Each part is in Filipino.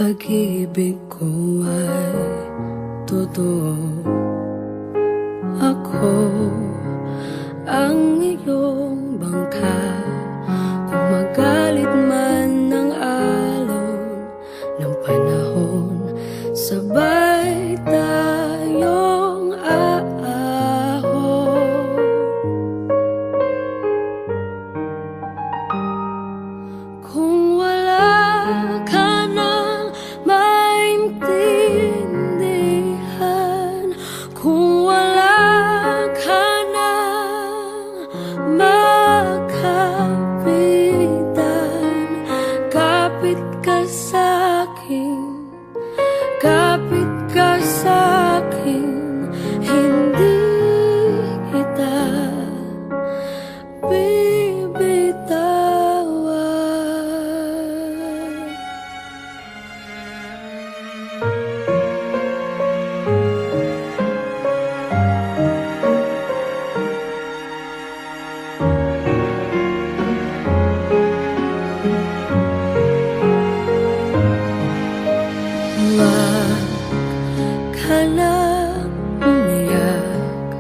pag-ibig ko ay totoo. Ako ang iyong bangka, kung magalit man ng alon ng panahon, sabay tayong aahon. Kung wala ka nang maintindihan, kung wala ka nang makapitan, kapit ka sa'kin, kapit ka sa'kin, hindi kita bibitawan. Huwag ka na umiyak,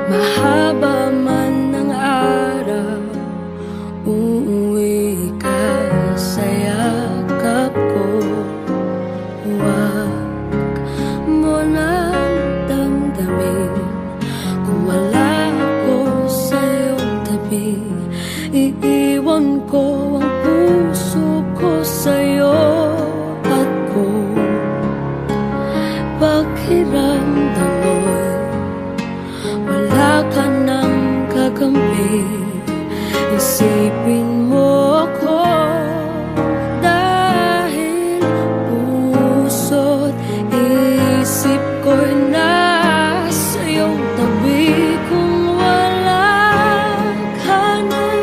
mahaba man ng araw, uuwi ka sa yakap ko. Huwag mo nang damdamin kung wala ako sa iyong tabi. Iiwan ko ang puso ko sa'yo at kung pakiramdam mo'y wala ka nang kakampi, isipin mo ako, dahil puso't isip ko'y nasa iyong tabi. Kung wala ka nang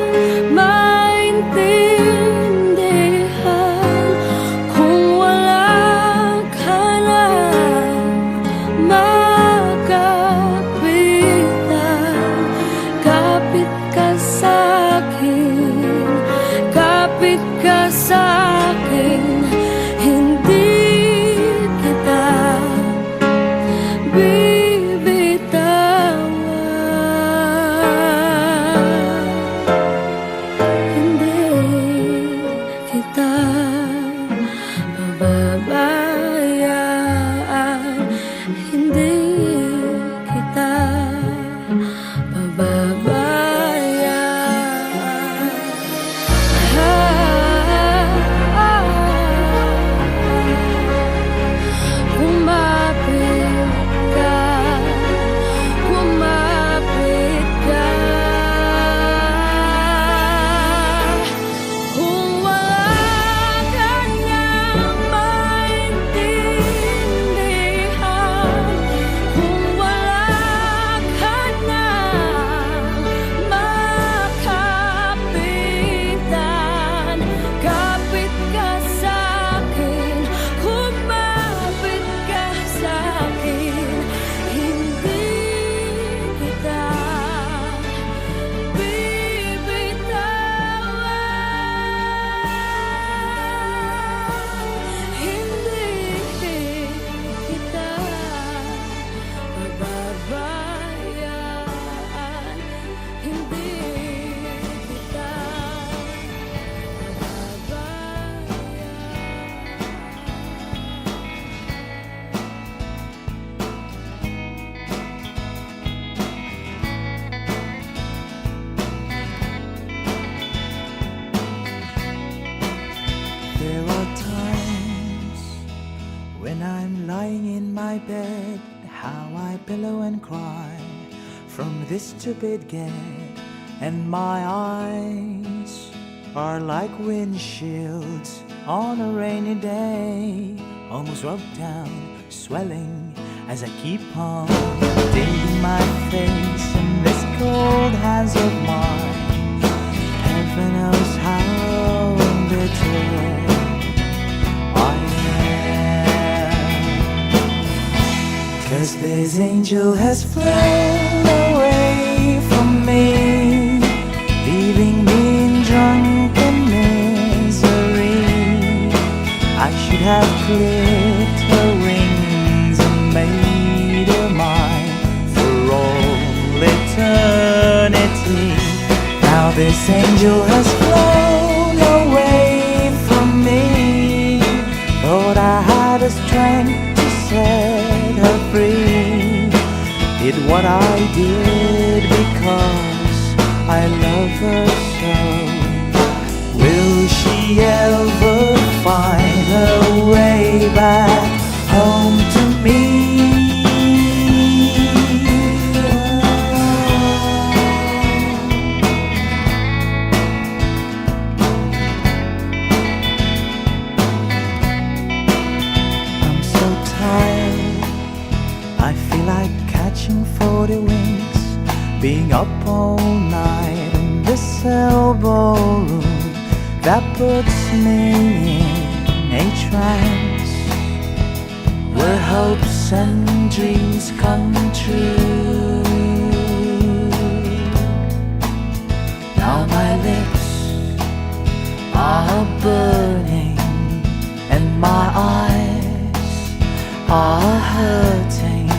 maintindihan, kung wala ka nang makapitan, kapit ka sa'kin, kapit ka sa'kin, hindi kita bibitawan. Hindi kita pababayaan, hindi kita pababayaan. Kumapit ka, kumapit ka. Kung wala ka nang maintindihan, kung wala ka nang makapitan, kapit ka sa'kin, kumapit ka sa'kin, hindi kita bibitawan. Hindi kita pababayaan, hindi kita There are times when I'm lying in my bed, how I pillow and cry from this stupid gate, and my eyes are like windshields on a rainy day, almost rubbed down, swelling as I keep on digging my face in this cold hands of mine. Heaven knows how bitter I am, 'cause this angel has flown away from me, leaving me in drunken misery. I should should have clipped her wings and made her mine for all eternity. Now this angel has flown away from me. Thought I had the strength to set her free. Did what I did because I love her so. Will she ever find her way back home to me? I'm so tired, I feel like catching 40 wings, being up all night in this elbow room that puts me in a trance, where hopes and dreams come true. Now my lips are burning and my eyes are hurting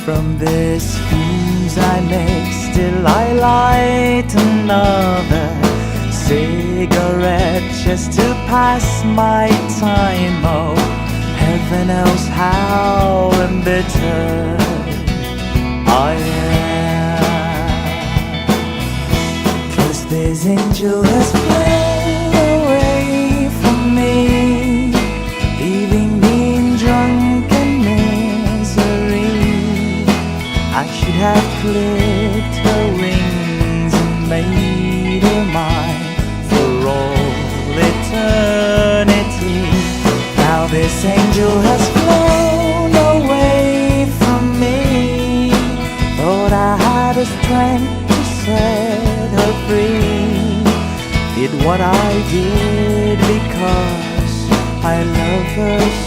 from this fumes I make. Still I light another cigarette just to pass my time. Oh, heaven knows how embittered I am, 'cause this angel has flown away from me, leaving me in drunken misery. I should have clipped her wings and made her mine for all eternity. Now this angel has flown away from me. Thought I had the strength to set her free. Did what I did because I love her so.